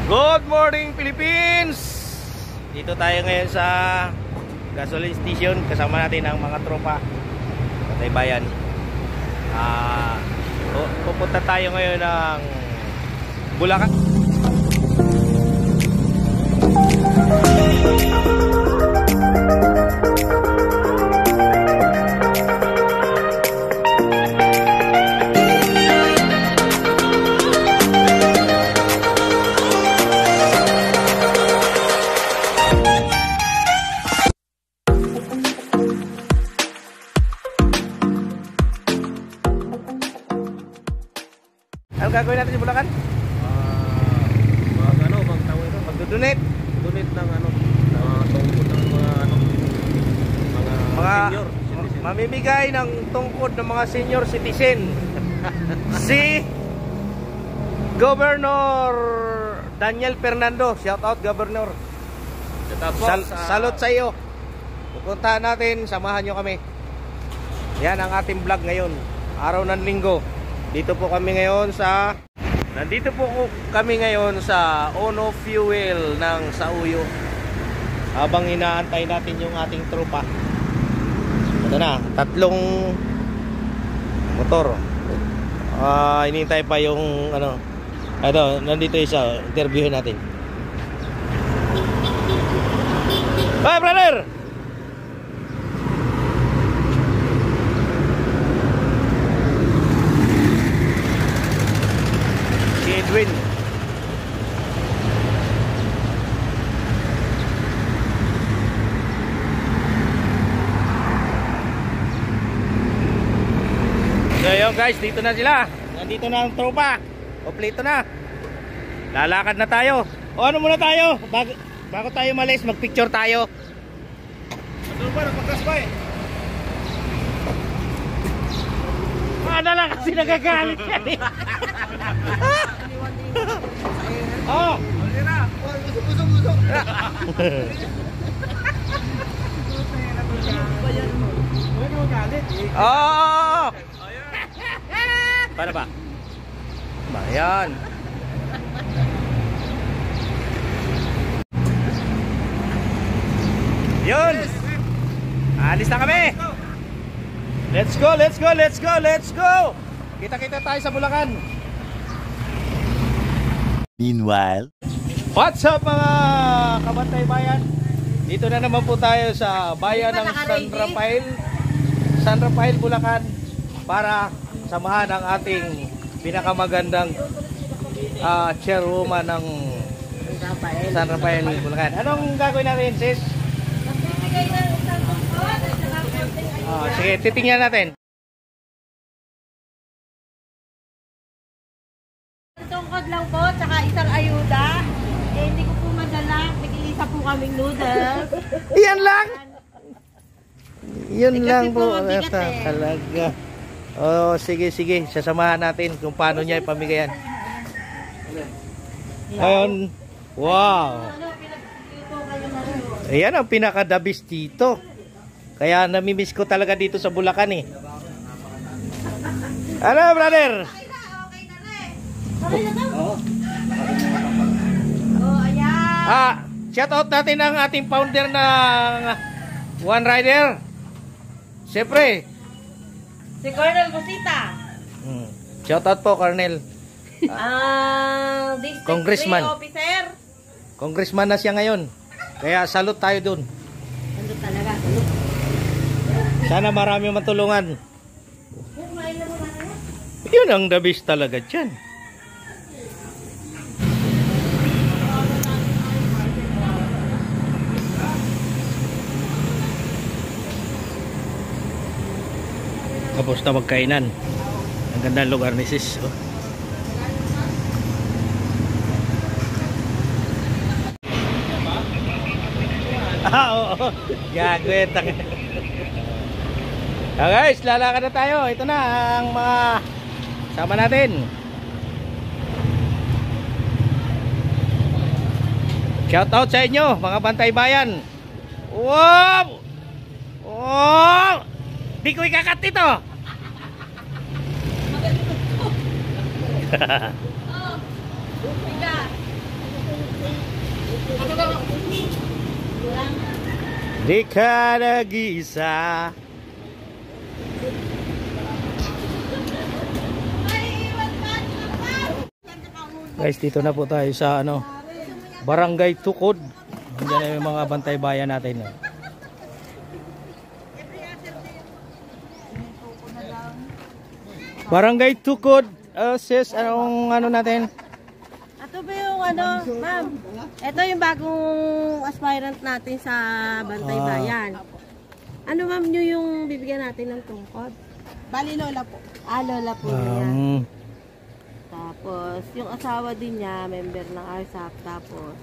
Good morning Philippines! Dito tayo ngayon sa gasoline station. Kasama natin ang mga tropa Bantay Bayan. Pupunta tayo ngayon ng Bulacan. Ano gagawin natin sa Bulacan? Magdodonate. Donate ng tungkod ng mga senior citizen. Mamimigay ng tungkod ng mga senior citizen. Si Governor Daniel Fernando. Shout out Governor. Salute sa iyo. Pupuntahan natin, samahan nyo kami. Yan ang ating vlog ngayon, araw ng linggo. Nandito po kami ngayon sa Ono Fuel ng Sauyo. Habang inaantay natin yung ating tropa. Ito na, 3 motor. Inintay pa yung ito, nandito isa, interviewin natin. Hey brother! Edwin. So yun guys, dito na sila. Nandito na ang tropa. Kompleto na. Lalakad na tayo. O ano muna tayo? Bago tayo malis, magpicture tayo. Ano ba? Napagkas ba eh? Ano lang kasi nagagalit yan eh. Oh. Usok. Oh. Para ba? Bayan. Yun. Alis na kami. Let's go. Kita-kita tayo sa Bulacan. Meanwhile, what's up mga kabantay bayan? Dito na naman po tayo sa bayan ng San Rafael, Bulacan, para samahan ang ating pinakamagandang chairwoman ng San Rafael, Bulacan. Anong gagawin natin, sis? Sige, titingnan natin. Tungkod lang po, tsaka isang ayuda. Hindi ko po madala. Nag-iisa po kaming noodles. Yan lang? Yun lang po. Mabigat Talaga. Sige. Sasamahan natin kung paano niya ipamigayan. Ngayon, wow. Ayan ang pinaka-dabis dito. Kaya namimiss ko talaga dito sa Bulacan eh. Ano brother? Okay na daw. Ayan. Shout out natin ang ating founder ng One Rider. Siyempre. Si Colonel Busita. Shout out po Colonel. District Congressman. 3 officer. Congressman na siya ngayon. Kaya salute tayo dun. Ano talaga? Salute. Sana marami matulungan. Yun ang dabis talaga dyan. Tapos na magkainan. Ang ganda ng lugar ni sis. Oo. Gagawin. Guys, lalakad na tayo. Ito na ang mga sama natin. Shout out sa inyo mga Bantay Bayan. Wow! Wow! Di ko ikakat dito. Di ka nag-iisa. Guys, dito na po tayo sa ano, Barangay Tukod. Andiyan na yung mga bantay bayan natin. Barangay Tukod. Sis, anong ano natin? Ito ba yung ano, ma'am? Ito yung bagong aspirant natin sa Bantay Bayan. Ano ma'am nyo yung bibigyan natin ng tungkod? Bali lola po. Lola po niya. Tapos, yung asawa din niya, member ng RSAP, tapos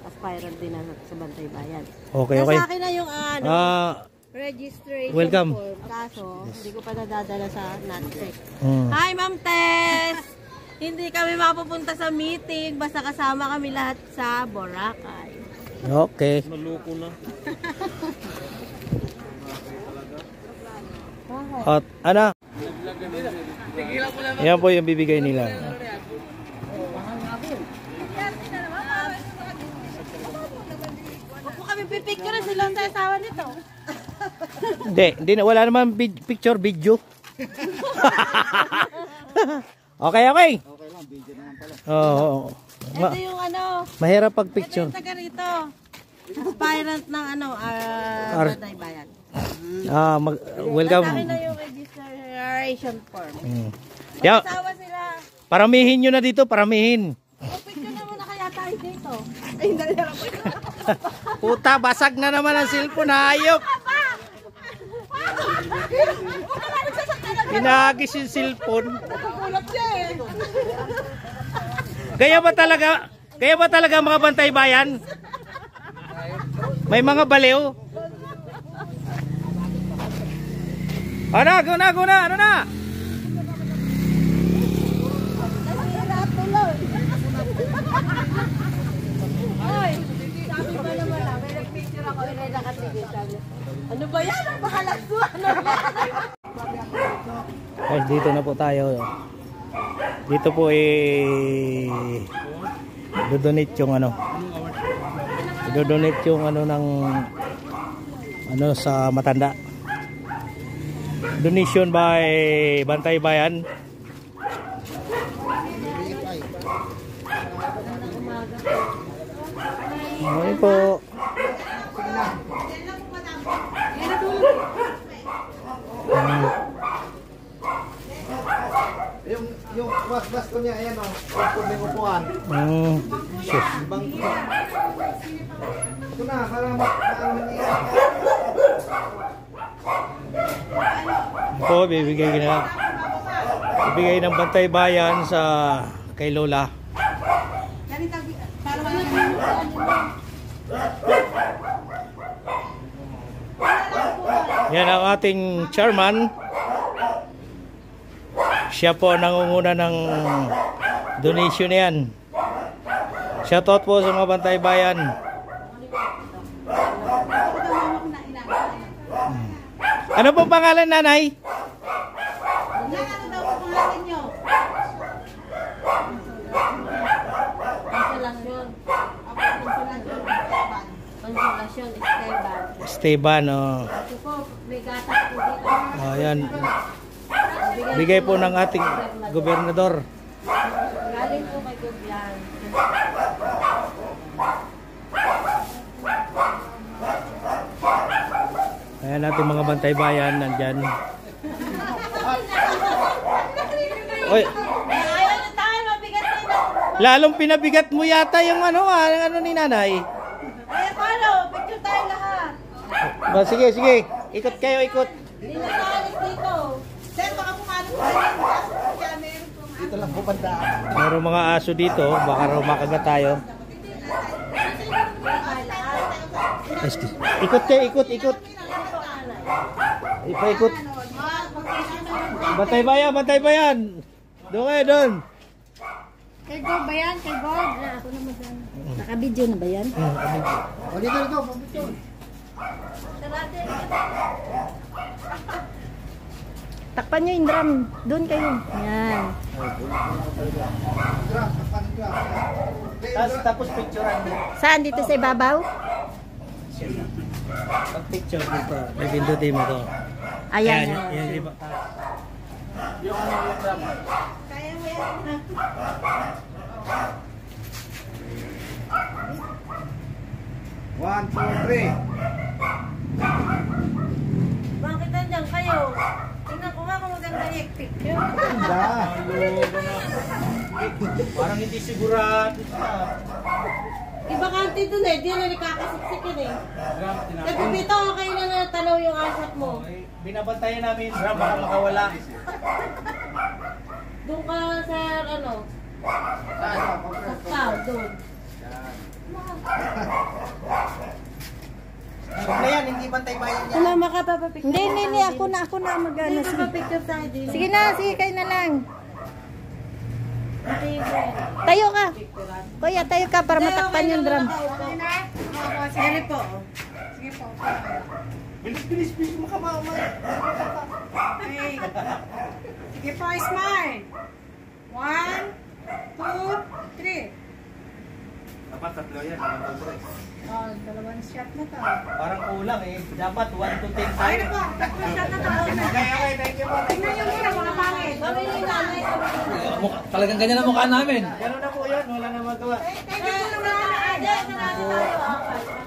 aspirant din sa Bantay Bayan. Okay, okay. Nasa akin na yung ano, registration welcome. form. Kaso, hindi ko pa nadadala sa NATSEC. Hi, Ma'am Tess! Hindi kami mapupunta sa meeting, basta kasama kami lahat sa Boracay. Okay. Naluko na. At ano? Yan po yung bibigay nila. Huwag po kami pipicture sila sa asawa nito. Hindi na, wala naman picture, video. Okay, okay. Okay lang, video naman pala. Oo. Ito yung ano, Mahirap pag picture. ito yung taga rito. Aspirant ng ano, Bantay Bayan. Welcome. Nasa akin na yung registration form. Yeah. Asawa sila. Paramihin nyo na dito, paramihin. Picture na muna kaya tayo dito. Ay, hindi na lang po. Puta, basag na naman ang cellphone, hayop. Pinagis yung cellphone. Nagulat siya eh. Kaya ba talaga mga Bantay Bayan? May mga baliw. Ano, go na, ano na? Hoy, sabi ba naman lang, may nag-picture ako, may nakatigil sabi. Ano ba yan? Ang bahalas mo? Ano ba? Guys, dito na po tayo. Dito po dodonate yung ano. Dodonate yung ano ng ano sa matanda. Donation by Bantay Bayan. Morning po. Yung was ko niya, ayan o. Upod ng upuan. Sus. Ibang ito na, para makakalimutan. Po, bibigay ng Bantay Bayan sa kay Lola. Yan ang ating chairman. Siya po nangunguna ng donation na yan. Shoutout po sa mga Bantay Bayan. Ano po pangalan, nanay? Ano daw po pangalan nyo? Konsolasyon. Konsolasyon, Esteban. Esteban, oh. Ito po, may gatas po dito. Oh, yan. Bigay po ng ating gobernador. Galing po kay Gublan. Ayan natin mga Bantay Bayan, nandyan. Oy, Ayaw na tayo, mabigat na. lalong pinabigat mo yata yung ano ni nanay. Ay, paano? Picture tayo lahat. Sige. Ikot kayo, ikot. Hindi na sa alis dito. Sir, baka pumano po kayo. Meron po Dito lang po banda. Mayroong mga aso dito, baka raw makagat tayo. Ikot kayo, ikot. Ipaikot. Bantay Bayan. Doon kayo, doon. Kay Gob ba yan? Kay Gob? Ako naman dyan. Naka-video na ba yan? O, dito. Takpan nyo yung drum. Doon kayo. Yan. Gra, kapanin ka. Tapos picturean mo. Saan? Dito sa ibabaw? Pag picture dito, may pindutin mo to. Ayan. Yan, di ba? Yung ano yung gram. Kaya mo yan. One, two, three. Bakit nandiyan kayo? Tingnan ko nga kung maganda yung picture. Ganda. Parang hindi sigurado sa Iba kanti dun eh, di na nakakasiksikin eh. gram. Kasi dito, okay na natanaw yung asat mo. Binabantayan namin gram para makawala. Doon ka sa ano? Sa cloud, doon. Wala yan, hindi bantay-bayan yan. Sumama ka pa papicture. Hindi. Ako na mag-ano. Hindi Sige. ka papicture tayo din. Sige na, sige kayo na lang. Okay, Tayo ka. Kuya, tayo ka para matakpan yung drum. Sige po. Bilis, makamama. Okay. Sige po, smile. 1, 2, 3. Dapat tatlo yan. Oh, dalawang shot na to. Parang kulang eh. Dapat 1 to 10 Ay, tayo. po, tatlong shot na to. Okay, thank you po. Tingnan nyo muna mga pangit. Mamili na, nanay. Talagang ganyan ang mukha namin. Ganun na po yun, wala na magawa. Thank you po naman.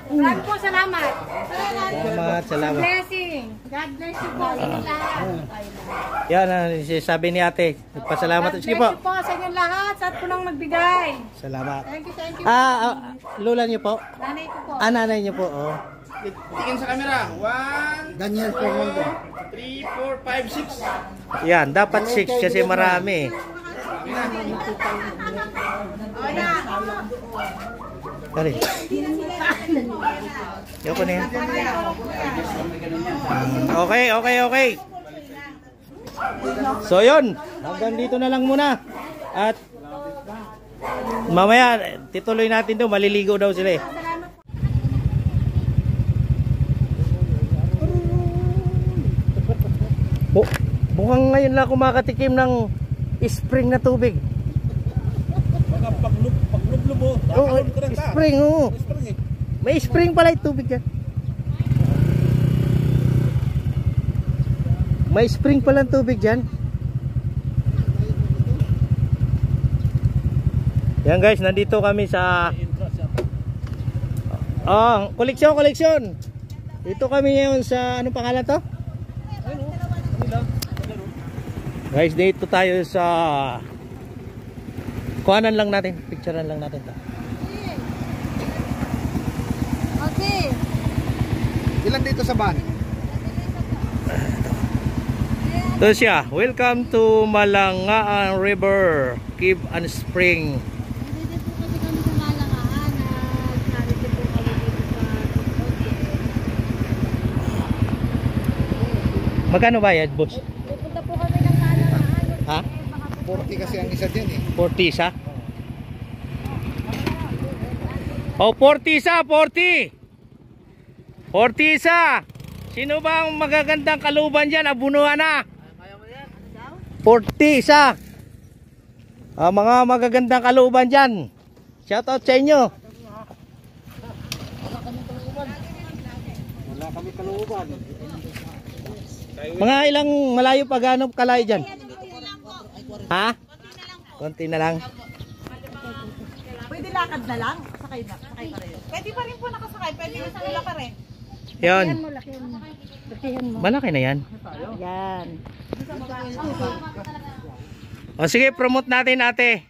Maraming po salamat. Salamat. Blessing. God bless you po. Inyong lahat. Yan, sabi ni ate. Nagpasalamat. God Sige bless po. you po sa inyong lahat. Sa at po nang nagbigay. Salamat. Thank you. Lola niyo po? Nanay ko po. Nanay niyo po. Oh. Tingin sa camera. 1, Daniel Fernando. 3, 4, 5, 6. Yan, dapat 6 kasi marami. Dali. Yoko na yan. Okay. So yun, hanggang dito na lang muna. At mamaya, tituloy natin doon. Maliligo daw sila eh. Mukhang ngayon lang ako makatikim ng spring na tubig. Mga paglublob mo. Oo, spring, oo. May spring pala yung tubig dyan. May spring pala yung tubig dyan. Yan guys, nandito kami sa koleksyon. Dito kami ngayon sa, anong pangalan to? Guys, dito tayo sa kuhanan lang natin, picturean lang natin to. Okay. Ilan dito sa van? Ito siya, welcome to Malangaan River, Cave and Spring. Nandito po kasi kami sa Malangaan. Narito po kami dito sa Magkano bayad, boss? pupunta po kami ng Malangaan. Ha? 40 kasi ang isa dyan eh. 40 isa? Oh, 40 isa, 40! 40 isa! Sino ba ang magagandang kaluban dyan? Abunuhan na! 40 isa! Mga magagandang kaluban dyan. Shoutout sa inyo. Wala kami kaluban. Mga ilang malayo pa gano'ng kalayo dyan? Ha? Konti na lang. Pwede lakad na lang? Sakay pa rin. Pwede pa rin po nakasakay. Pwede yung sa ka rin. Yun. Lakihan mo. Malaki na yan. Yan. O sige, promote natin ate.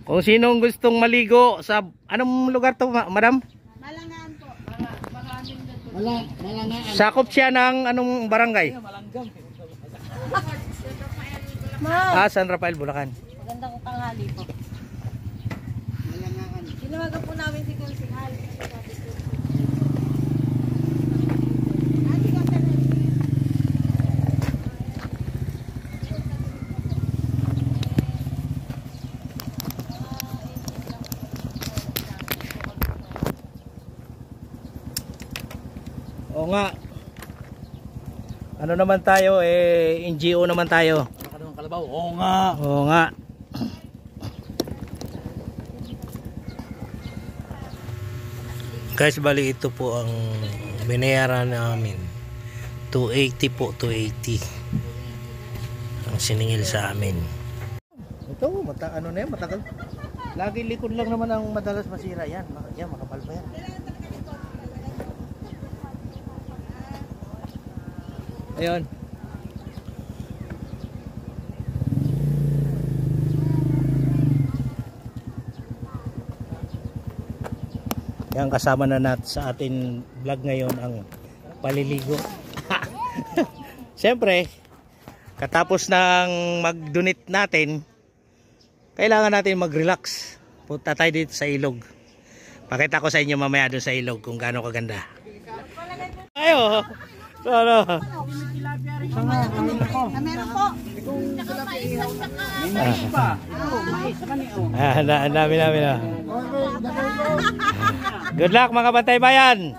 Kung sinong gustong maligo sa anong lugar to, madam? Malangaan po. Malangaan. Sakop siya ng anong barangay? San Rafael, Bulacan. Magandang tanghali po. Tinawagan po namin si Kunsihal. Oo nga. Ano naman tayo NGO naman tayo. Kalabaw. Oo nga. Oo nga. Guys, bali ito po ang binayaran namin. 280 po, 280 ang siningil sa amin. Ito, ano na yan, matagal. Lagi likod lang naman ang madalas masira yan. Yan, makapal pa yan. Ayun. Yan, kasama na natin sa atin vlog ngayon ang paliligo. Siyempre, katapos ng mag-donate natin, kailangan natin mag-relax. Punta tayo dito sa ilog. Pakita ko sa inyo mamaya doon sa ilog kung gaano kaganda. Ayo. Ano? Meron po. Ang dami namin. Good luck mga Bantay Bayan.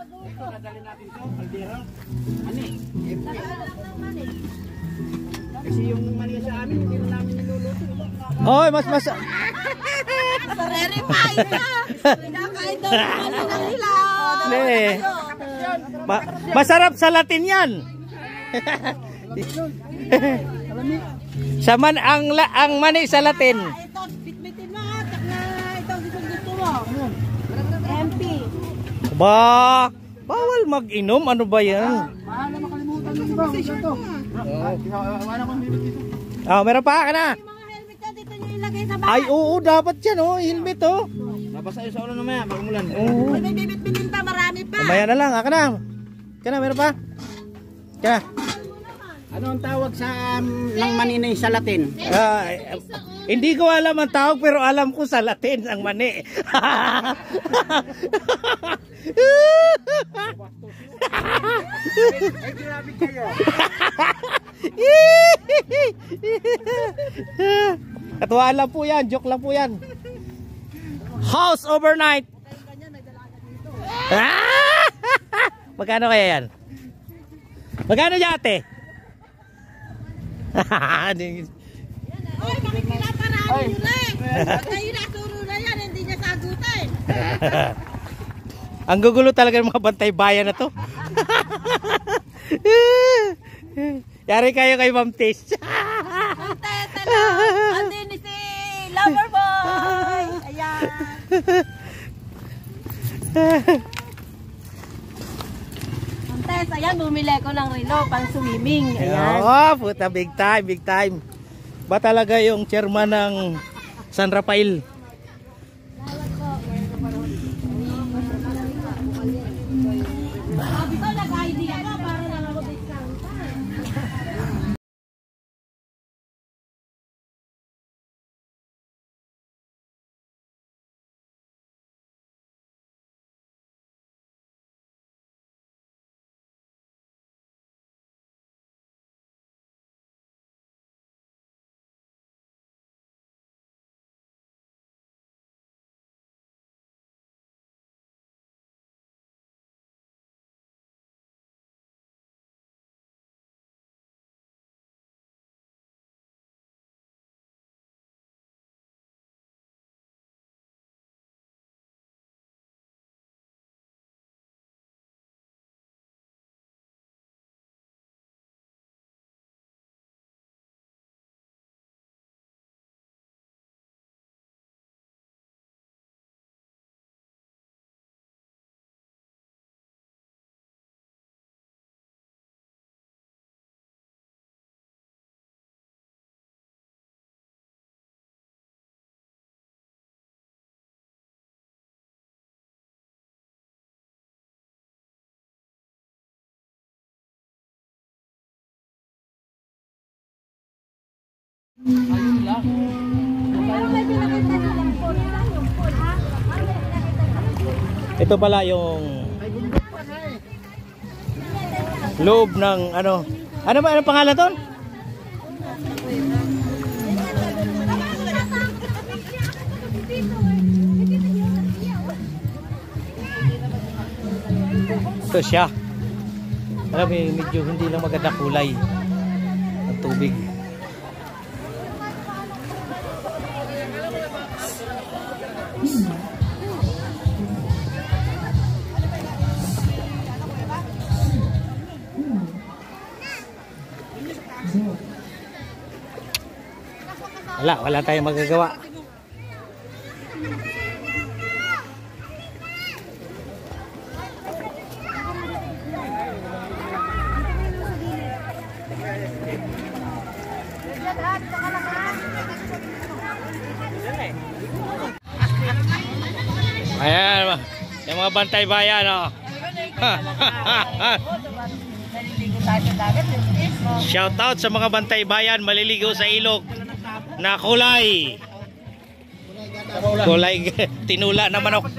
Kasi yung mani sa amin, hindi na namin niluluto. Oy, mas Sarili pa ito. Pinakain daw ng nila. masarap sa Latin 'yan. Sa ang mani sa Latin. Ito, bitbitin mo ha. Ito, gusto mo. MP. Ba, bawal mag-inom. Ano ba 'yan? Mahal na makalimutan mo ba? Ito. Wala kong bibit dito. Meron pa ka na. Yung mga helmet na dito nyo ilagay sa bahay. Ay, oo, dapat 'yan, oh, helmet, oh. Nabasa yung sa ulo na maya, pag-umulan. Oo. Uy, may bibit-bitin pa, marami pa. Mamaya na lang, aka na. Kana, meron pa? Kana. Ano ang tawag sa ng maninay sa Latin? Hindi ko alam ang tawag pero alam ko sa Latin ang mani. Ay, grabe kayo. Katuwaan lang po yan, joke lang po yan. House overnight. Magkano kaya yan? Magkano yate? Uy, bakit nila parang nila eh? Pag kayo naturo na yan, hindi niya sagutin. Ang gugulo talaga ng mga Bantay Bayan na to. Yari kayo kay Ma'am Tish. Tete lang. Andin ni si Loverboy. Ayan. Tess, ayan, bumili ko ng relo pang swimming. Ayan. Oh, puta, big time, big time. Ba talaga yung chairman ng San Rafael? Sabi ko, nag-idea ka para lang ako discount. Ito pala yung loob ng ano. Ano ba ang pangalan ton? Ito siya. Alam mo, medyo hindi lang maganda kulay ng tubig. Wala tayong magagawa. Ayan, yung mga bantay bayan, oh. Shout out sa mga bantay bayan maliligo sa ilog na kulay tinula na manok.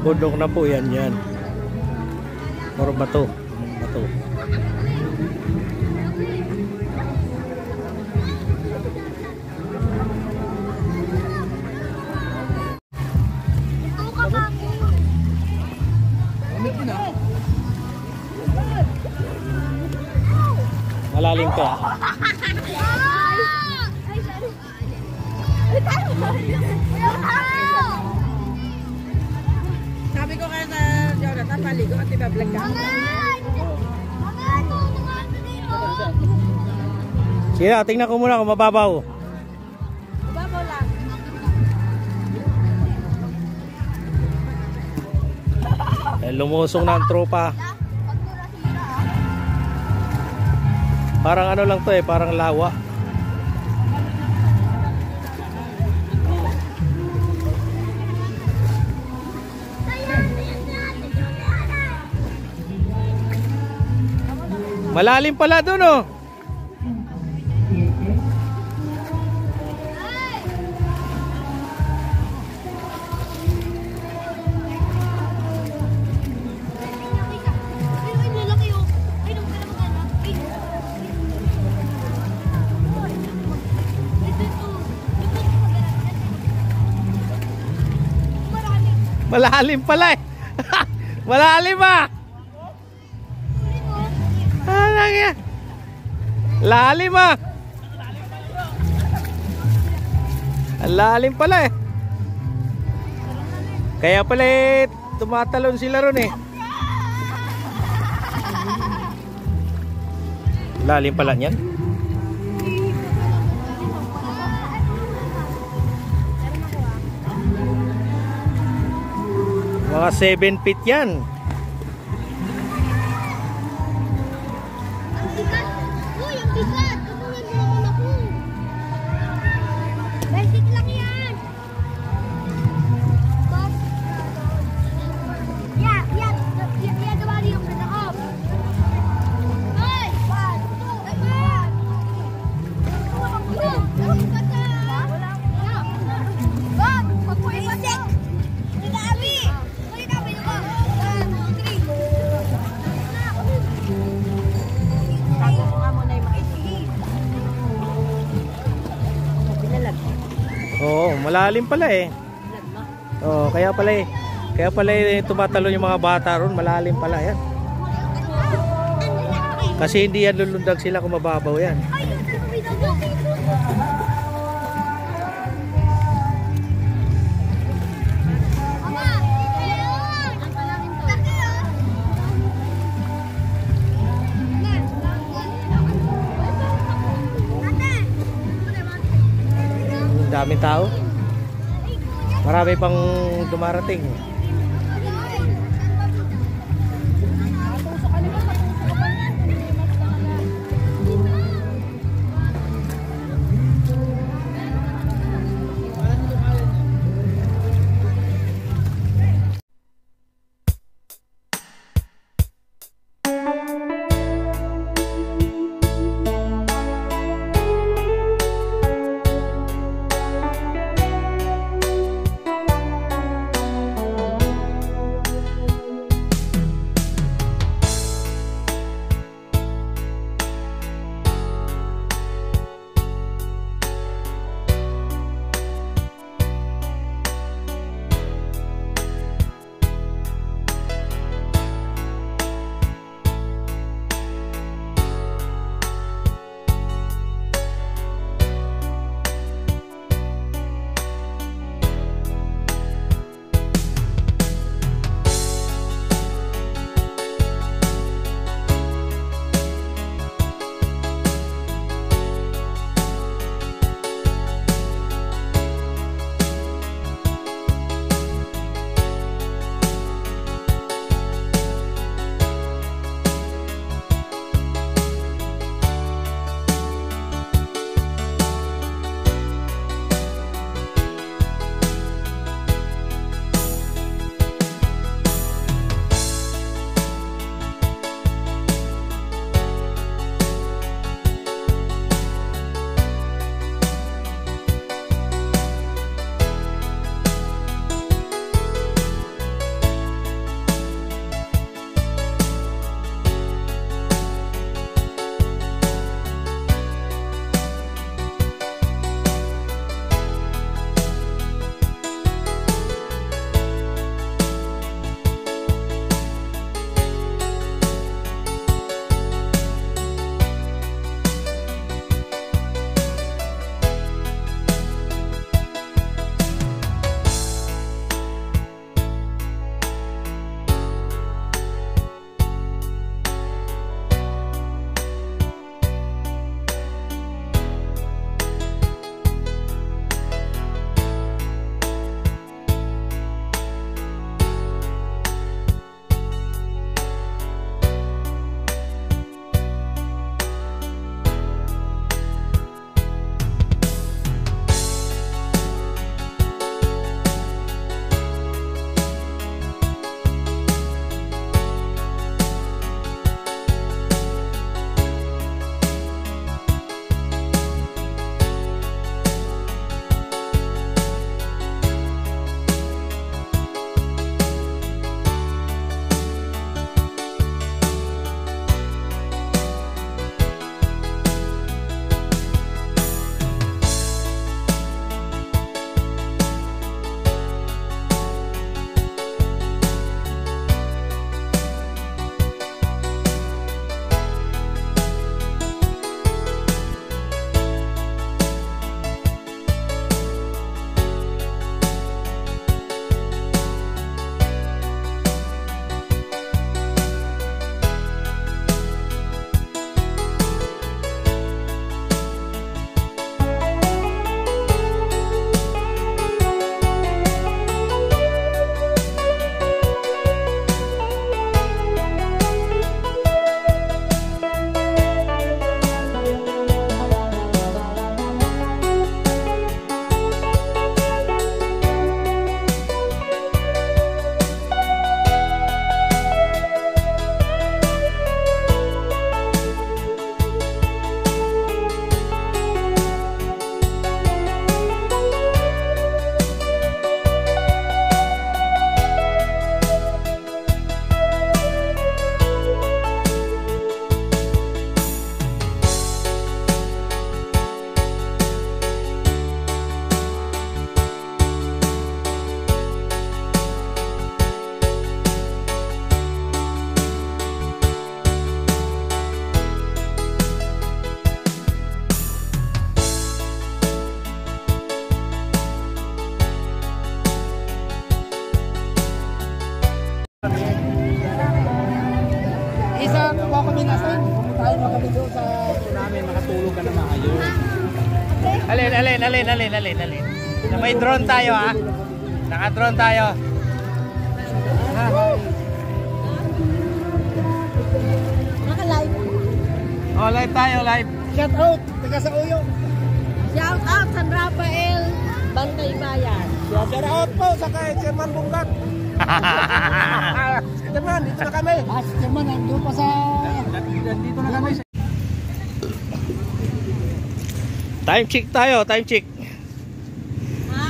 Bundok na po yan. Puro bato. Malalim to. Sabi ko kaya sa Jonathan, maligo at ibablog ka. Sige, tingnan ko muna kung mababaw. Mababaw lang. Lumusong na ang tropa. Parang ano lang to parang lawa. Malalim pala doon, oh. Malalim pala Malalim Alang yan. Lalim Lalim pala Kaya pala tumatalon sila ron Lalim pala yan. Mga 7 feet yan. Ang bigat. Uy, ang bigat. Tulungan mo naman ako. Basic lang yan. Boss. Yeah, gawa rin yung pinakop. Hoy! 1, 2, 3. Oo, malalim pala Oo, kaya pala tumatalon yung mga bata ron, malalim pala yan. Kasi hindi yan lulundag sila kung mababaw yan. Daming tao. Marami pang dumarating. po kami nasan. Pumuntahan mo kami doon sa namin, makatulog ka na maayos. Alin. Na may drone tayo ha. Naka-drone tayo. Naka-live. Oh, live tayo, live. Shout out, taga sa Uyo. Shout out San Rafael, Bantay Bayan. Shout out po sa kay Chairman Bungkat. Chairman, dito na kami. Chairman, nandun pa sa... Dito na kami. Time check tayo, time check.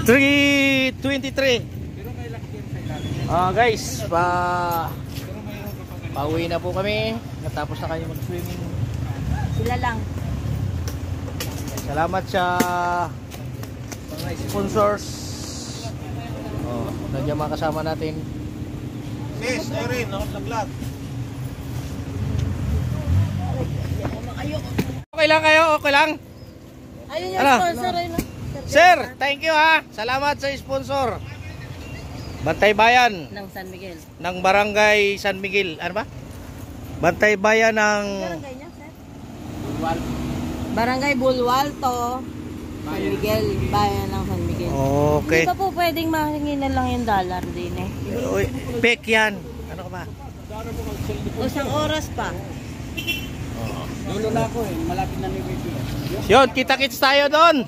3:23. Guys, pauwi na po kami. Natapos na kayo mag-swimming. Sila lang. Salamat sa mga sponsors. Nandiyan mga kasama natin. Miss, Erin, nag-vlog. Okay lang kayo, okay lang. Ayun yung Ano? sponsor. Ayun, no? Sir, thank you ha. Salamat sa sponsor. Bantay Bayan Ng San Miguel. ng Barangay San Miguel. Ano ba? Bantay Bayan ng Barangay niya, sir? Barangay Bulwalto, San Miguel, Bayan ng San Miguel. Okay. Hindi pa po pwedeng mahingi na lang yung dollar din eh. Uy, pek yan. Ano ka ba? O isang oras pa. Dulo na ako eh, malapit na ni Baby. Yun, kita-kits tayo doon.